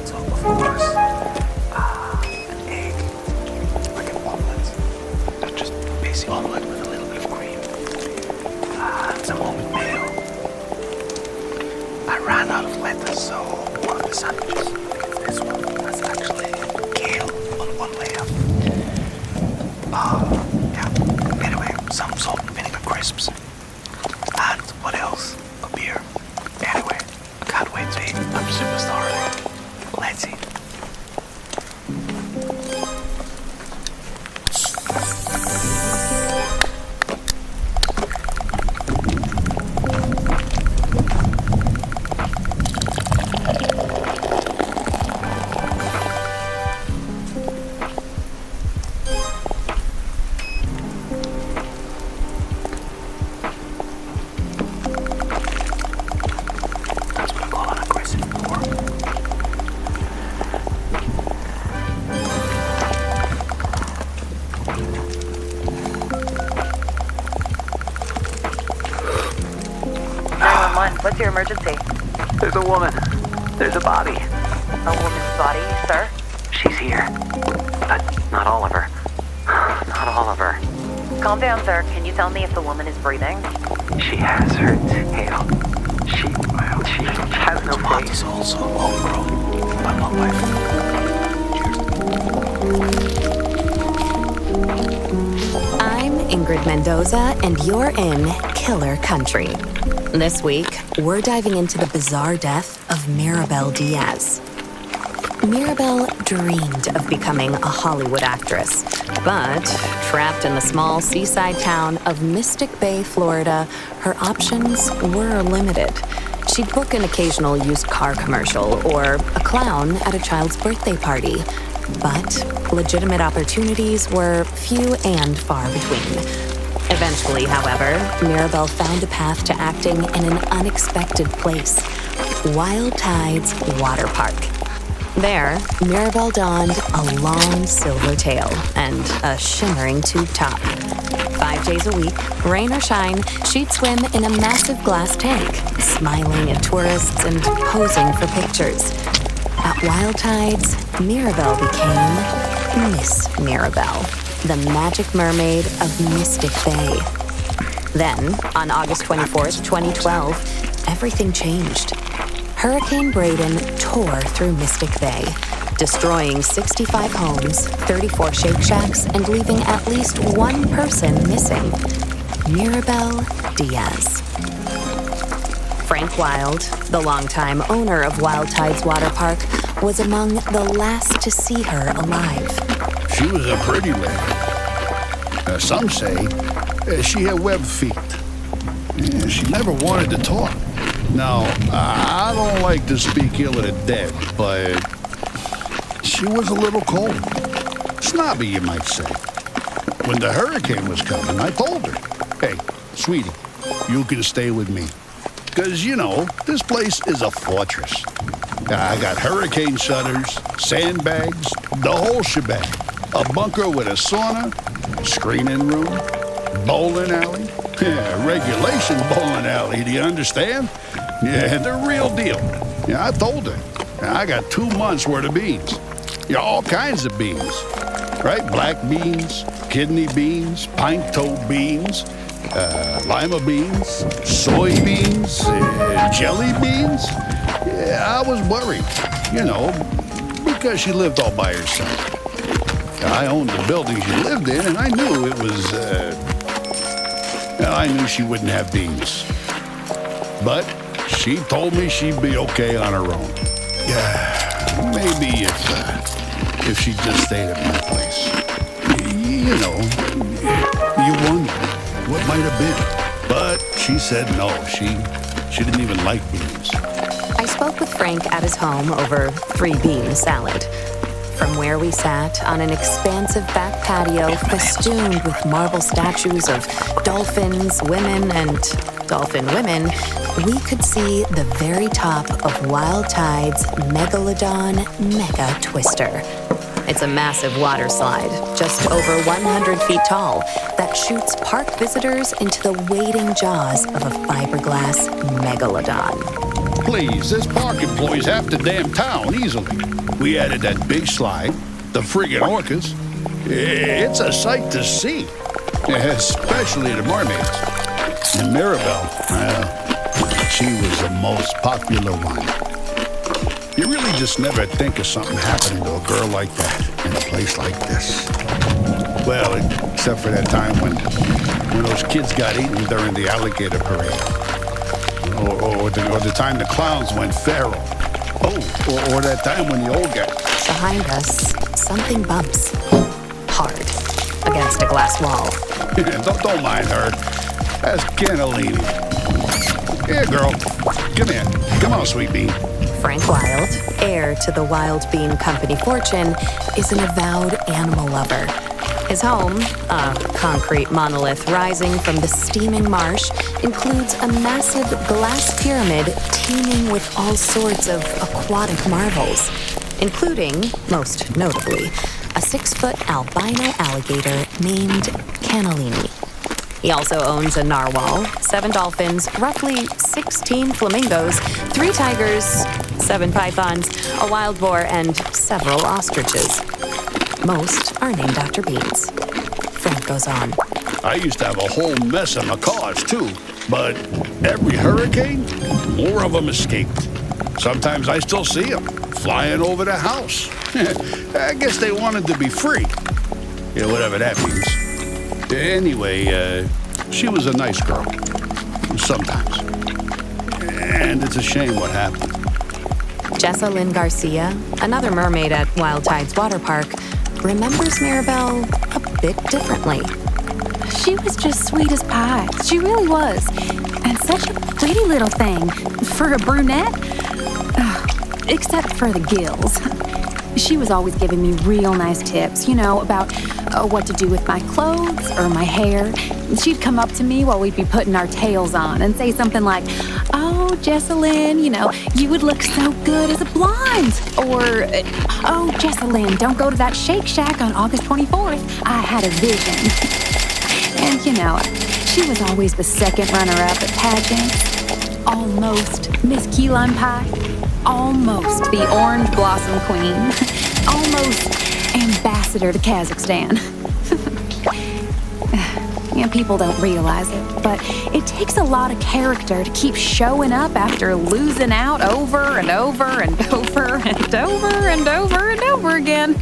So, of course, an egg, like an omelet. That's just basic omelet with a little bit of cream. Some almond mayo. I ran out of lettuce, so one of the sandwiches, I think it's this one, that's actually kale on one layer. Yeah. Anyway, some salt and vinegar crisps. And what else? A beer. Anyway, I can't wait to eat. I'm super starving. Let's eat. That's what I call an aggressive pour. What's your emergency? There's a woman. There's a body. A woman's body, sir? She's here. But not all of her. Not all of her. Calm down, sir. Can you tell me if the woman is breathing? She has her tail. She has no face. Is also homegrown, but not by I'm Ingrid Mendoza, and you're in Killer Country. This week, we're diving into the bizarre death of Maribel Diaz. Maribel dreamed of becoming a Hollywood actress, but trapped in the small seaside town of Mystic Bay, Florida, her options were limited. She'd book an occasional used car commercial or a clown at a child's birthday party, but legitimate opportunities were few and far between. Eventually, however, Maribel found a path to acting in an unexpected place, Wild Tides Water Park. There, Maribel donned a long silver tail and a shimmering tube top. 5 days a week, rain or shine, she'd swim in a massive glass tank, smiling at tourists and posing for pictures. At Wild Tides, Maribel became Miss Maribel, the magic mermaid of Mystic Bay. Then, on August 24th, 2012, everything changed. Hurricane Braden tore through Mystic Bay, destroying 65 homes, 34 Shake Shacks, and leaving at least one person missing, Maribel Diaz. Frank Wild, the longtime owner of Wild Tides Water Park, was among the last to see her alive. She was a pretty lady. Some say she had web feet. She never wanted to talk. Now, I don't like to speak ill of the dead, but she was a little cold. Snobby, you might say. When the hurricane was coming, I told her, "Hey, sweetie, you can stay with me. Because, you know, this place is a fortress. I got hurricane shutters, sandbags, the whole shebang. A bunker with a sauna, screening room, bowling alley. Yeah, regulation bowling alley, do you understand? Yeah, the real deal." Yeah, I told her. I got 2 months worth of beans. Yeah, all kinds of beans. Right? Black beans, kidney beans, pine-toe beans, lima beans, soybeans, jelly beans. Yeah, I was worried, you know, because she lived all by herself. I owned the building she lived in, and I knew it was, I knew she wouldn't have beans. But she told me she'd be okay on her own. Yeah, maybe if she just stayed at my place. You know, you wonder what might have been. But she said no, she didn't even like beans. I spoke with Frank at his home over 3-bean salad. From where we sat on an expansive back patio festooned with marble statues of dolphins, women, and dolphin women, we could see the very top of Wild Tide's Megalodon Mega Twister. It's a massive water slide, just over 100 feet tall, that shoots park visitors into the waiting jaws of a fiberglass megalodon. Please, this park employs half the damn town easily. We added that big slide, the friggin' orcas. It's a sight to see, especially the mermaids. And Mirabelle, she was the most popular one. You really just never think of something happening to a girl like that in a place like this. Well, except for that time when those kids got eaten during the alligator parade. Or the time the clowns went feral. Oh, or that time when the old guy... Behind us, something bumps. Hard. Against a glass wall. don't mind her. That's cannellini. Here, girl. Come here. Come on, sweet bean. Frank Wild, heir to the Wild Bean Company fortune, is an avowed animal lover. His home, a concrete monolith rising from the steaming marsh, includes a massive glass pyramid teeming with all sorts of aquatic marvels, including, most notably, a 6-foot albino alligator named Cannellini. He also owns a narwhal, 7 dolphins, roughly 16 flamingos, 3 tigers, 7 pythons, a wild boar, and several ostriches. Most are named after beans. Frank goes on. I used to have a whole mess of macaws, too. But every hurricane, more of them escaped. Sometimes I still see them flying over the house. I guess they wanted to be free. Yeah, whatever that means. Anyway, she was a nice girl. Sometimes. And it's a shame what happened. Jessa Lynn Garcia, another mermaid at Wild Tides Water Park, remembers Mirabelle a bit differently. She was just sweet as pie. She really was. And such a pretty little thing. For a brunette? Except for the gills. She was always giving me real nice tips, about what to do with my clothes or my hair. She'd come up to me while we'd be putting our tails on and say something like, "Oh, Jessalyn, you would look so good as a blonde." Or, "Oh, Jessalyn, don't go to that Shake Shack on August 24th. I had a vision." And, she was always the second runner-up at pageants. Almost Miss Key Lime Pie. Almost the Orange Blossom Queen. Almost ambassador to Kazakhstan. People don't realize it, but it takes a lot of character to keep showing up after losing out over and over and over and over and over and over again.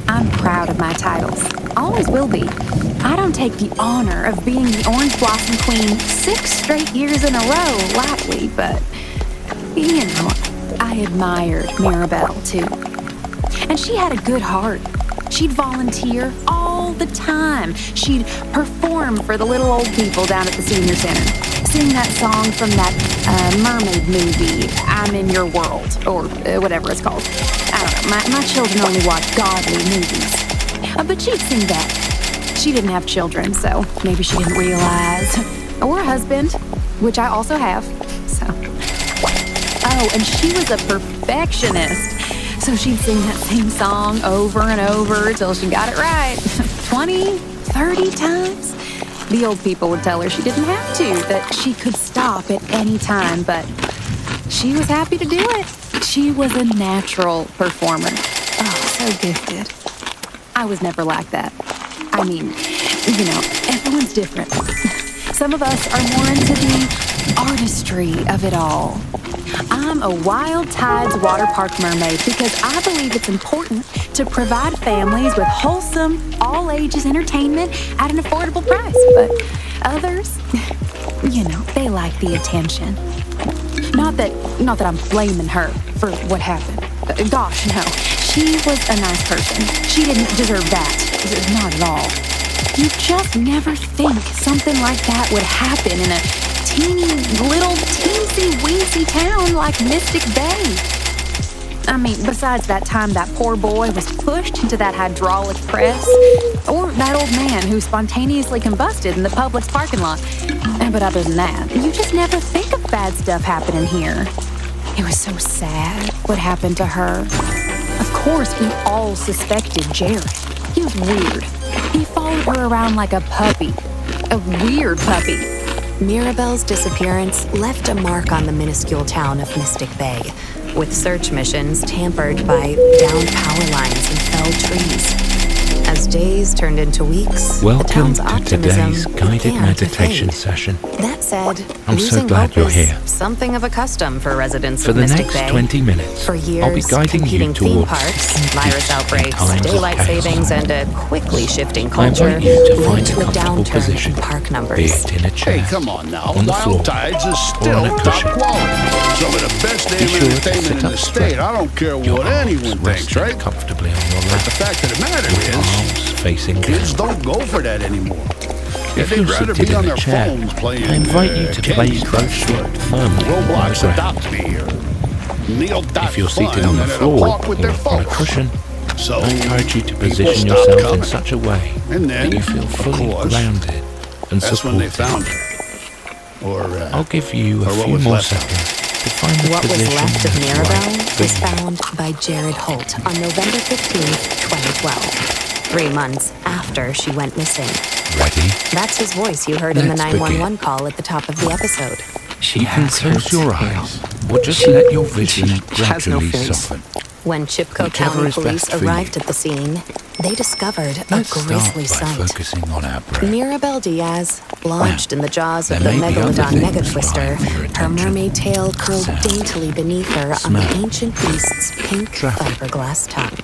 I'm proud of my titles. Always will be. I don't take the honor of being the Orange Blossom Queen 6 straight years in a row lightly, but, I admired Mirabelle, too. And she had a good heart. She'd volunteer all the time. She'd perform for the little old people down at the senior center. Sing that song from that mermaid movie, I'm in Your World, or whatever it's called. I don't know, my children only watch godly movies. But she'd sing that. She didn't have children, so maybe she didn't realize. Or a husband, which I also have, so. Oh, and she was a perfectionist. So she'd sing that same song over and over till she got it right. 20, 30 times. The old people would tell her she didn't have to, that she could stop at any time, but she was happy to do it. She was a natural performer. Oh, so gifted. I was never like that. I mean, everyone's different. Some of us are more into the artistry of it all. I'm a Wild Tides Water Park mermaid because I believe it's important to provide families with wholesome, all-ages entertainment at an affordable price. But others, they like the attention. Not that I'm blaming her for what happened. Gosh, no. She was a nice person. She didn't deserve that. Not at all. You just never think something like that would happen in a teeny little teensy-weensy town like Mystic Bay. I mean, besides that time that poor boy was pushed into that hydraulic press, or that old man who spontaneously combusted in the Publix parking lot. But other than that, you just never think of bad stuff happening here. It was so sad what happened to her. Of course, we all suspected Jared. He was weird. He followed her around like a puppy. A weird puppy. Mirabelle's disappearance left a mark on the minuscule town of Mystic Bay, with search missions tampered by downed power lines and felled trees. As days turned into weeks, the Welcome town's to optimism today's guided began meditation to fade. session. That said, I'm so losing glad hope you're is here. something of a custom for residents For of the Mystic next Bay. 20 minutes, For years, I'll be guiding you competing theme towards parks, peace virus in outbreaks, times of daylight chaos. savings, and a quickly shifting I culture invite you to led find to a a comfortable downturn position, in park be numbers. it in a chair, Hey, come on now. on the floor, Wild Tides is or on still a top cushion. quality. Some of the best Be damn sure to entertainment sit in up the straight. state. I don't care Your what arms anyone thinks, resting right? comfortably on your But lap. the fact of the matter Your is, arms facing kids down. don't go for that anymore. If They'd you're rather seated be on in their a chair, phones playing I invite you to Candy place Crush both or feet firmly on Roblox the ground. Adopt Me or Neal.fun If you're seated on the and at a floor park with or their on a folks. cushion, So I encourage you to people position stopped yourself coming. in such a way And then, that you feel of fully course, grounded and that's when they supported. found her. Or, I'll give you a or what few was more left of her. seconds to find the What was position left of that's Mirabelle right for was you. found by Jared Holt on November 15th, 2012, 3 months after she went missing. Ready? That's his voice you heard in the Let's 911 call at the top of the episode. You can close your eyes or just let your vision has no gradually face. soften. When Chipko Whichever County is police best for arrived you. at the scene, they discovered a Let's start grisly by sight. focusing on our breath. Mirabelle Diaz, lodged in the jaws of the there may be other Megalodon things Megatwister, vying for your her attention. mermaid tail curled Sound, daintily beneath her on smell, the ancient beast's pink traffic. fiberglass tongue.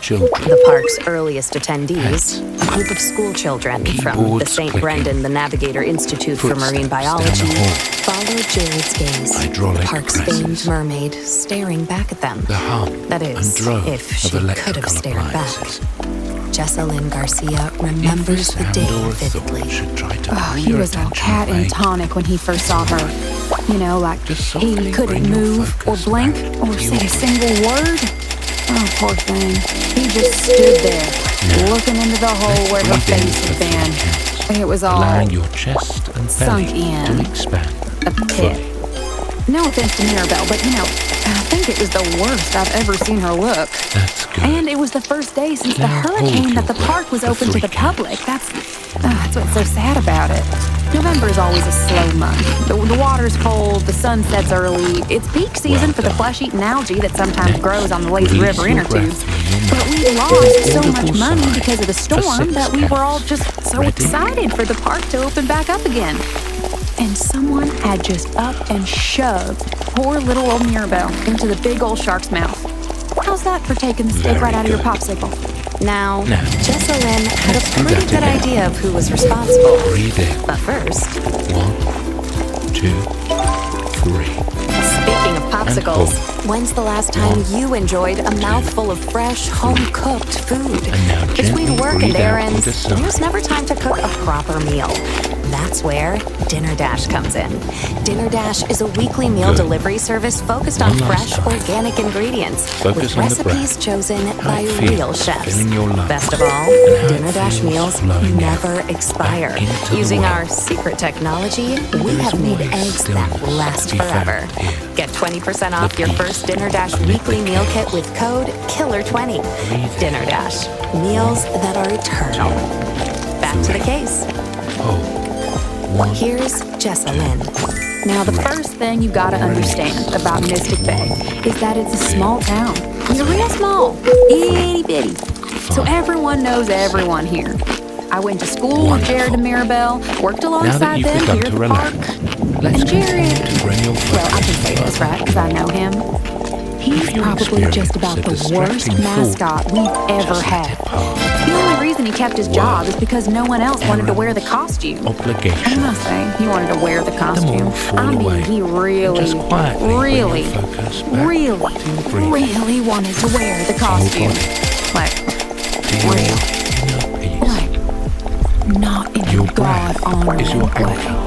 Children, The park's earliest attendees, a group of school children from the Keyboards St. clicking. Brendan the Navigator Institute for Marine Footsteps down the Biology, hall. followed Jared's gaze, Hydraulic the park's presses. famed mermaid staring back at them. the hum That and is, drone if she of could have electrical stared appliances. back. Jessalyn Garcia Every remembers the sound day or vividly. thought should try to Oh, pull he your was all attention cat and away. tonic when he first saw her. You know, like Just he softly couldn't bring your move or focus blink back or to say your a single word. Oh, poor thing. He just stood there, Now, looking into the hole where her breathe in face for had 3 been. counts, It was all allowing your chest and sunk belly in. to expand a pit. fully. No offense to Mirabelle, but I think it was the worst I've ever seen her look. That's good. And it was the first day since the Now hold hurricane your that the breath park was for open to 3 the counts. public. That's what's so sad about it. November is always a slow month. The water's cold, the sun sets early. It's peak season Well for the done. flesh-eating algae that sometimes Next, grows on the lazy release river your inner breath tubes. through your But mouth we lost with so an much audible money sigh because of the for storm 6 that we were all counts. just so Ready? excited for the park to open back up again. And someone had just up and shoved poor little old Mirabelle into the big old shark's mouth. How's that for taking the steak Very right out of your good. popsicle? Now, Now, Jessalyn had let's a do pretty that good again. idea of who was responsible. Breathe in. But first, 1, 2, 3. speaking of popsicles, when's the last time 1, you enjoyed a mouthful of fresh, home-cooked food? And now Between gently work and breathe out errands, with a sigh. there's never time to cook a proper meal. That's where Dinner Dash comes in. Dinner Dash is a weekly meal Good. delivery service focused on One last fresh, time. organic ingredients Focus with on the recipes breath. chosen How by it feels real chefs. filling your lungs. Best of all, And how Dinner it Dash feels meals flowing never out expire. back into the Using world. our secret technology, we There is have made always eggs stillness that last to be found forever. here. Get 20% off The your peace first Dinner Dash amid weekly the meal kit chaos. with code KILLER20. Breathe Dinner Dash. Meals that are eternal. Back to the case. Hold. 1, Here's Jessalyn. Now, the first thing you gotta understand about Mystic Bay is that it's a small town. It's real small, itty bitty. So everyone knows everyone here. I went to school with Jared and Mirabelle, worked Now that alongside you've them begun here to at the relax, park. let's And Jared, continue to bring your well, I focus can say this, right, because I know him. He's If you probably just experience about a the worst distracting thought, mascot we've ever just let had. it pass. The only reason he kept his job is because no one else wanted to wear the costume. And Obligation. I say he wanted to wear the Them costume. all fall I mean, away. he really, Just quietly bring your really, focus back really, to your breathing. really wanted to wear the costume. Like, To your real. inner peace. Like, not in Your a breath God-honoring is your way. anchor.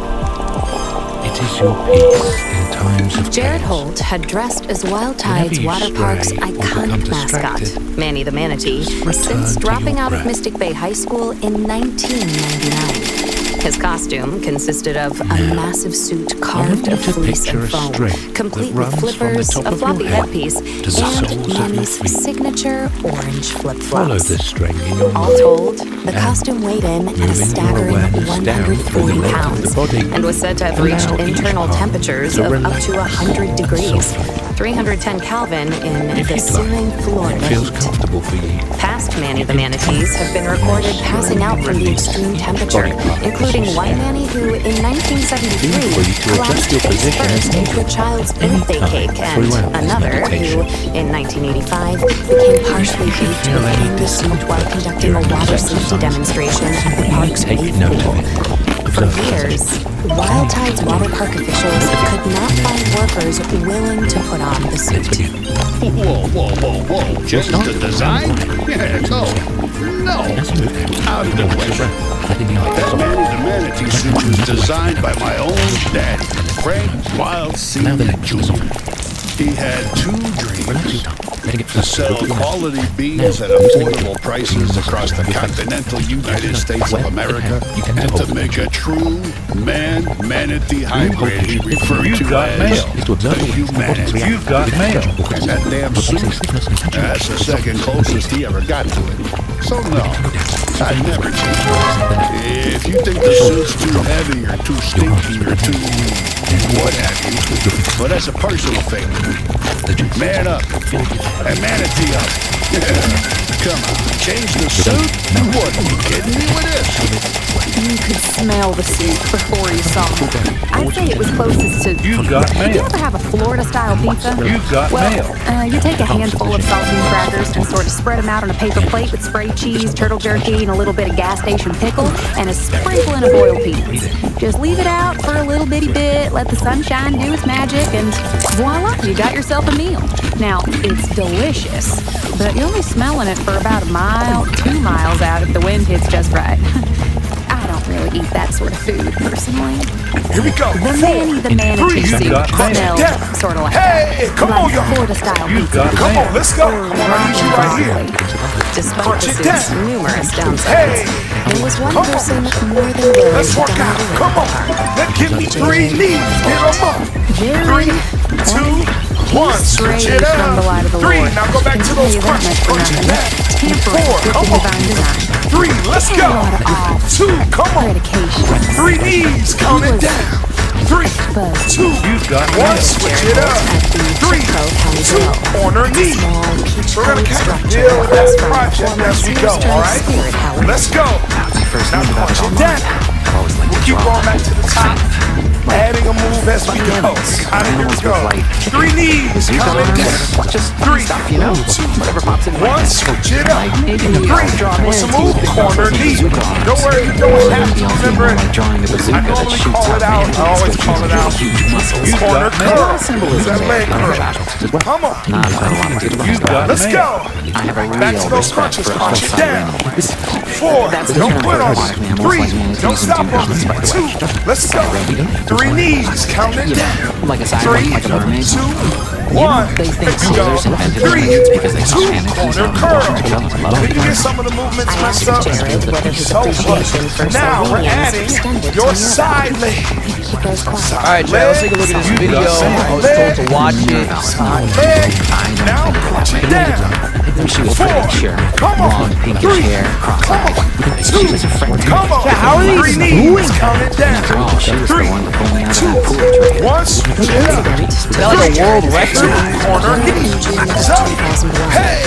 It is your peace in times of Jared chaos. Holt had dressed as Wild Tide's you Water stray Park's or become iconic mascot, distracted, Manny the Manatee, just return since to dropping your out of breath. Mystic Bay High School in 1999. His costume consisted of a massive suit carved want of you to fleece picture and a foam, string complete that with runs from the flippers, top a of floppy your head headpiece, to the soles and of your Manny's feet. signature orange Follow flip-flops. the string in your All mind. told, the And costume weighed in at a moving your staggering awareness down through the 140 length of pounds the body, and was said to have reached allow each internal part temperatures to of up relax to 100 degrees, softly. 310 Kelvin in If the you'd searing like, Florida it feels heat. comfortable for you. Past Manny the manatees have been recorded passing out from the extreme temperature, including one Manny who, in 1973, collapsed face first into a child's birthday cake, and another who, in 1985, became partially baked within the suit while conducting a water safety demonstration at the park's wave pool. For years, Wild Tide's water park officials could not find workers willing to put on the suit. Whoa. Just the design? Yeah, no. Out of the question. That Manny the Manatee suit was designed by my own daddy, Frank Wild Senior Jr. He had two dreams: to sell quality beans at affordable prices across the continental United States of America, and to make a true man-manatee hybrid he referred to as the humanity. You've got mail. And that damn suit, that's the second closest he ever got to it. So no, I'd never change it. If you think the suit's too heavy or too stinky or too what have you, well, that's a personal thing. Man up and manatee up. Come on, change the suit? What, are you kidding me with this? You could smell the suit before you saw it. I'd say it was closest to... You've got Did you mail. ever have a Florida-style pizza? You've got mail. You take a handful of saltine crackers and sort of spread them out on a paper plate with sprayed cheese, turtle jerky, and a little bit of gas station pickle, and a sprinkling of boiled peanuts. Just leave it out for a little bitty bit, let the sunshine do its magic, and voila, you got yourself a meal. Now, it's delicious, but you're only smelling it for about a mile, 2 miles out if the wind hits just right. I don't really eat that sort of food, personally. Here we go. The Manny the Manatee You've suit got mail. smells sort of like Hey, that. come on, like y'all. Florida-style You've pizza. got Come mail. on, let's go. Come on, I need you right here. Despite Crunch the it suit's down. numerous downsides, Hey, there was one come on. person more than willing Let's to work out. dominate Come the on. park. Let's give me 3 knees. Get them up. Jerry, 3, 2, 1. Switch strayed it from the light of the up. 3. Lord. Now go back Can to tell those you that crunches. much for Crunch it nothing. down. Tampering 4. with Come the on. divine design. 3. Let's He had a lot of go. off 2. Come on. predications. 3 knees. Count it was down. 3, But 2, You've got 1. mail. Switch it up. At the 3, Chico County 2. Grill. Corner knee. Small peach We're gonna colored kind of structure deal with that across from project former as we Sears go, Jones all right? Spirit House. Let's go. Now crunch it down. We'll keep going back to the top. Adding a move as we go. Here we go. 3 knees. Count it down. Just 3, stuff, you know? 2, Whatever pops in 1. Switch it up. 3. draw What's the move? Corner knee. Don't worry, you don't have to remember it. drawing the I bazooka that normally shoots call it out. I always with call it out. huge muscles. Corner curl. Symbolism That leg there, curl. shadows as well. Come on. Not a lot of You've got Let's mail. go. I have a Back to real those respect crunches. for Crunch it outside down. animals. 4. That's Don't the quit on term for me. aquatic 3. mammals like manatees Don't and stop on me. dugongs, by the way. 2. Let's go. 3 knees. Count it You down. know, like a side 3, like a mermaid. 2, You 1. know, they think There you go. sailors invented 3, mermaids because they 2. saw manatees Corner on the curl. water. Well, Did you get some of the movements I messed asked up? Jared whether his So appreciation for good. Now we're Slovenians adding extended your to side leg. He goes quiet. All right, Chad, let's take a look at this video. I was told to watch it. Side leg. Now crunch it down. she was 4. pretty sure. Come on. Long, pinkish 3. hair, cross-eyed. She was a friend. Come on. How are these 3 knees. Count it After down. all, she was the 3, one that pulled me out of 2, that pool trade. 1. Switch it up. Is that like a world record? Corner knee. So, hey.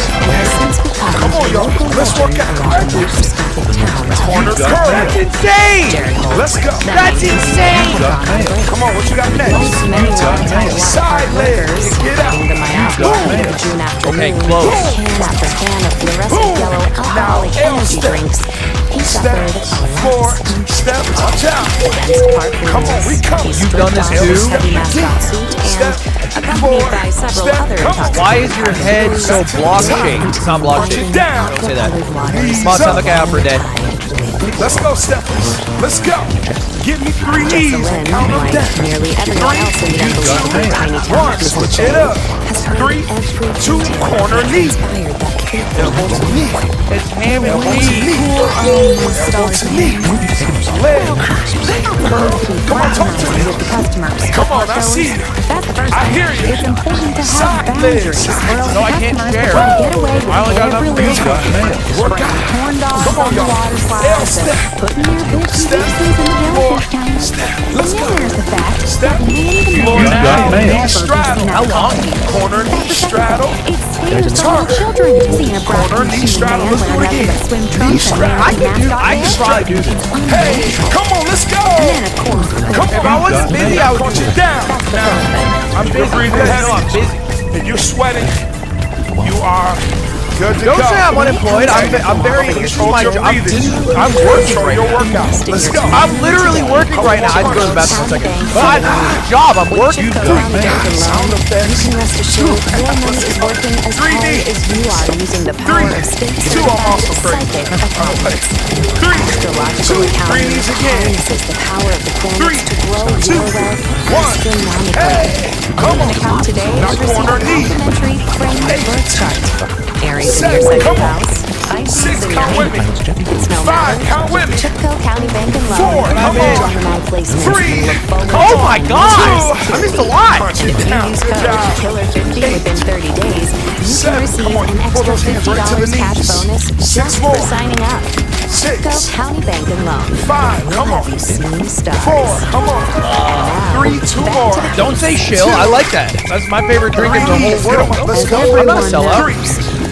Come on, y'all. Let's work out. Corner curl. That's insane! Let's go. That's insane! Come on, what you got next? Many long-time Side leg. Get out. in the Miami Boom. June afternoon, Okay, close. can after can of fluorescent yellow alcoholic Now, energy step. drinks, he Step. suffered 4. Step. Watch out. against park Come on, we come. He You've done this stripped too? off his heavy mascot suit Step. and, accompanied by several Step. other Come on. intoxicating Why is your head so block shaped? It's not block Punch shaped. it down. Don't say that. waters Come on, son, look out for dead. Let's go, steppers. Let's go. Give me 3 knees and Lynn, count them like down. nearly everyone else in the unbelievable tiny town 1. of Switch it up. has heard 3, every 2. detail Corner knee. inspired that It's ham and Elbow to cheese. knee. Elbow to knee. Leg. Curl. Come on, talk to me. With the customers. Come on, I see you. That's the first I thing. hear you. It's important to have Side boundaries, legs. or else No, I can't customers share. will try to get away with I only got every enough little food. thing. Work Spraying out. corn dogs Come on, on the y'all. water L slides, step. putting their bits and Step. pieces in the Four. jellyfish tank. Let's And go. then there's the fact Step. that many of the Floor men down. got mail. never Straddle. seen a How long? coffee. Corner knee That's the second straddle. thing. It scares the Turn. little children seeing a bright Corner knee machine straddle. man Let's do it wearing nothing again. but swim Knee trunks and straddle. wearing mascot I can bands. try to do this. Hey, come on, let's go. And then, of course, Come If I on. wasn't busy, I would Punch do it it. down. Now, I'm busy. breathing No, heavy. I'm busy. And you're sweating. You are good to Don't go. say I'm unemployed. I'm very. This is Control my your job. breathing. I'm working Control right your now. workout. Let's go. I'm literally working right now. I have to go to the bathroom for a second. But I have a job. I'm working. Sound You effects. can rest assured your money is working as hard 3D. as you are using the power of state 2, I'm also crazy. psychic accountants. 3, Astrological 2, 3 accounting knees again. harnesses the power of the 3, planets to grow 2, your wealth 1. astronomically. Hey, come An on. account today Now has received corner a knee. complimentary framed birth chart. Aries in your 7, second come on. house. Pisces 6, in your count with me. It's no 5, matter. count with me. Chipco County Bank and Loan. 4, come on. Gemini placements. 3, Look forward come Oh on. my God! I missed a lot. Punch it If you down. use Good code job. KILLER50 within 30 days, you 7, can receive come on. an Pull extra those hands right to the $50 cash knees. bonus 6 just more. for signing up. 6, Chipco County Bank and Loan. 5, We'll come have on. you seeing stars. 4, come on. 3, 2 more. Don't say shill. I like that. That's my favorite drink in the whole world. Let's go. I'm not a sellout. 3,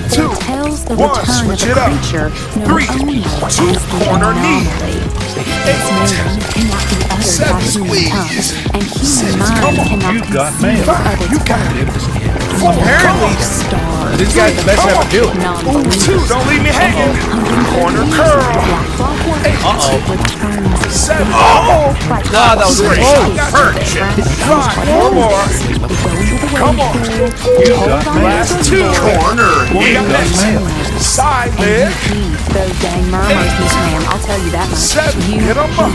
2, tells the 1. return Switch of it a up. creature known 3, only 2, as the corner knee. anomaly. Its name cannot be uttered by 7, human squeeze. tongue, and 6, human mind come on. cannot You got conceive mail. of its You got worth. it. 4, Apparently, Stars, this guy's the best ever do it. non-believers, 2, don't leave me hanging. Corner curl. like clockwork, returns 7, God, that was Great. close. Hurt. 5, 4 more. Come on. You got mail. Last 2. Corner. What we got got next? mail. Side leg. those dang murmurs, Miss Ma'am. I'll tell you that much. 7, You hit 'em up.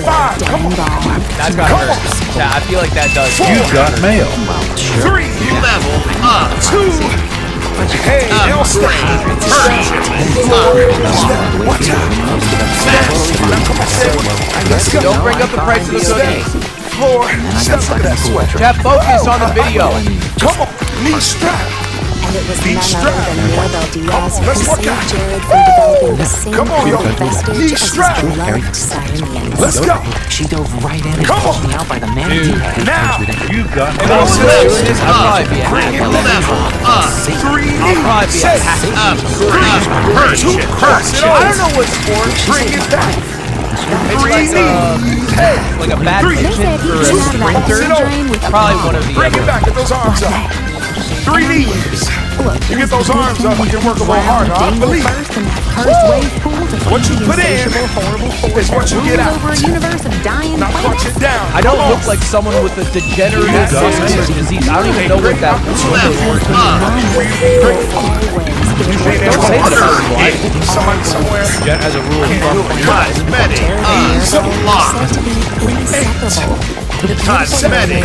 5, come dang on. gone. That's gotta hurt. Yeah, I feel like that does. 4, You got mail. 3, level up. 2, hey, L step. Watch out. Now come on, step. Let's go. Don't bring up the price of the cookie. 4, step. Look at that sweat. Chat, focus on the video. Come on, knee strap. And it was Be none other strapped. than Mirabel Diaz who let's work saved out. Jared from developing the same Come on, y'all. vestige Knee as his strapped. beloved Sirenians. Let's go. She dove right in and Come pushed on. me out by the man. Now, You got If I mail. was doing this, I'd probably be a bring hack. it level up. 3 I'll probably be a knees. hack. 2, cross it I over. don't know what's for. Bring it back. It's 3 like knees. Hey, like a bad Three. kitchen They said he for a came out of that sprinter. drain with a Probably one of the bring it other. back. Get those arms up. 3 knees. You get those arms up, you can work a little harder. I believe it. First and that cursed wave pool to What you find put the in insatiable, horrible force is what you that get rules out. over a universe of dying Now punch planets. it down. I don't Come look on. like someone with a degenerative You got muscular mail. disease. I don't even know what that Always Don't say that about people. Somebody somewhere. Jen has a rule of thumb. Cosmetic, Some lock. said to be inseparable. The Cosmetic,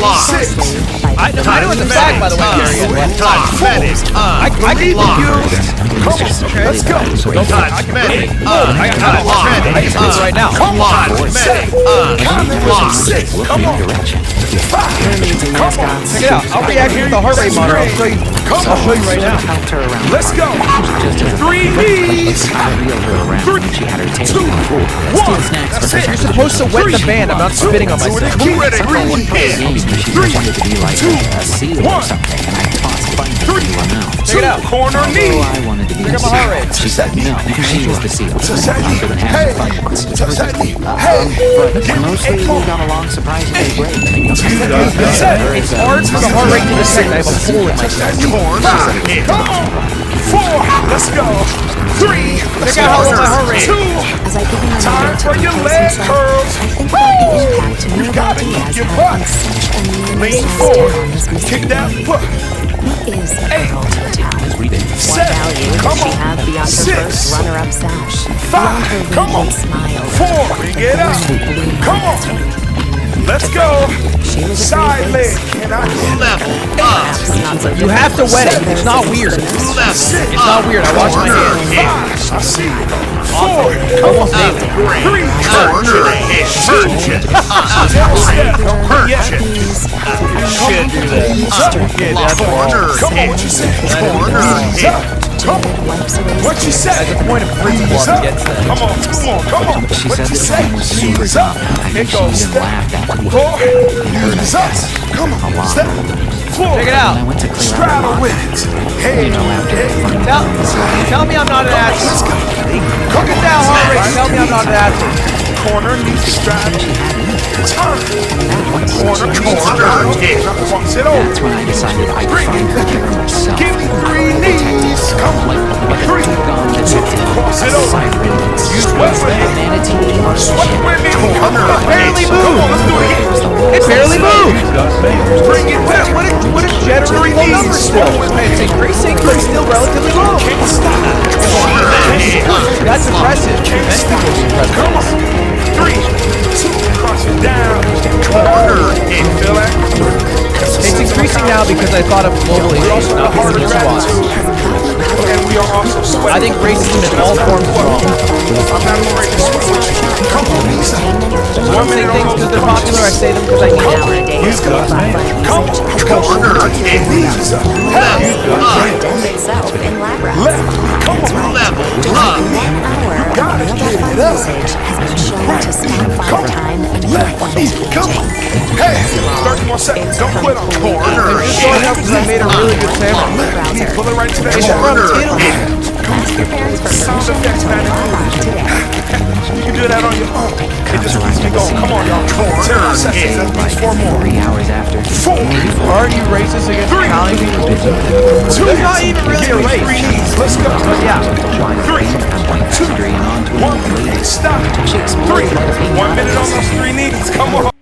lock. 6. I know it's a fact, by the way, Gary. Cosmetic, I believe in you. Come on, let's go. Cosmetic, I can do this right now. Come on, 6. Come on. 5. Come on. Check it out. I'll react with the heart rate monitor. I'll show you. I'll show you right now. Helped her around. Let's go. 3 knees. I wheeled her around and she had her tail 2, on the floor. 1. Snacks That's for it. You're supposed to wet the band. I'm not spitting on Do it myself. again. Maybe because she just wanted to be like 2, a seal or 1. something, and I tossed fun into her mouth. Check it out. Corner knee. Oh, I wanted to be Check the out my heart seal. rate. She said no, she was the seal. Hey, Other than having fun once. hey, But mostly we got along surprisingly great. It's hard for the heart rate to descend. I have a hole in my chest. Come on. 4. Let's go. 3. Let's Check out how low my heart go. rate 2. As I give him a Time moment to for your compose leg himself, curls. I think about the impact Mirabel gotta Diaz kick your had butt. on such a Lean meaningless forward. town as Miss Kick that foot. He is a girl to a town. What 7. value does Come she on. have beyond her 6. first runner-up sash? 5. Beyond her Come on. radiant smile? 4. Bring it up. Come on. Let's go. She was a Side pretty leg. face. Can I? Perhaps not so You have to wet it. It's not weird. It's not weird. I wash my hands. I see. Almost daily. 3, 2, 1. Come on, what you say? What you say? As a point of principle, I'm against that. Come on. She What said you the say? man was super Knees up. confident. I Here think she goes even step. laughed after he 4. Knees up. Come on. lot. Step. 4. Check it I out. went to clear out Straddle a lot. with it. Hey, You know, after the fun. Tell me I'm not an athlete. Cook it down, heart rate. Tell me I'm not an athlete. corner, knees straddle. Turn. Corner. Sit over. That's when I decided I could find her care myself. Give me 3 knees. Come on. 3. Cross it over. You sweat with me. Manatee or Sweat with me. Come on. It barely Come on, moved. let's do it again. It barely moved. Bring it back. What a generally low number still. It's increasing, but still relatively low. Can't stop. That's impressive. Immensely impressive. Come on. 3, 2, cross it down. Corner. Feel that? It's increasing now because I thought of globally, not because of nuance. And we are also sweating. I think racism in all forms is wrong. I'm not afraid to sweat with you. Come on, Lisa. I don't say things because they're popular, I say them because I need to. Nowadays, Come on. Corner. Knees up. death itself in lab rats. Left. Come on. Level. 1 hour of Got it. Neal.fun Get it up. usage has been shown to stop father time and prevent Come on. aging. Hey, 30 more seconds. Don't quit on corner. This one helps because I made a really good sandwich. Browser. Pull it right to that It's from corner. Italy. Ask your parents for Sound permission effects, to man. lab today. You can do that on your own. It just keeps me going. Come on, y'all. 10 more seconds. That means 4 more. 3 hours after. 4. Aren't you racist against Italian people? 2. That's not even really a Give me race. 3 knees. Let's go. But yeah. 3, 2, 1. Stop. 3. 1 minute on those 3 knees. Come on.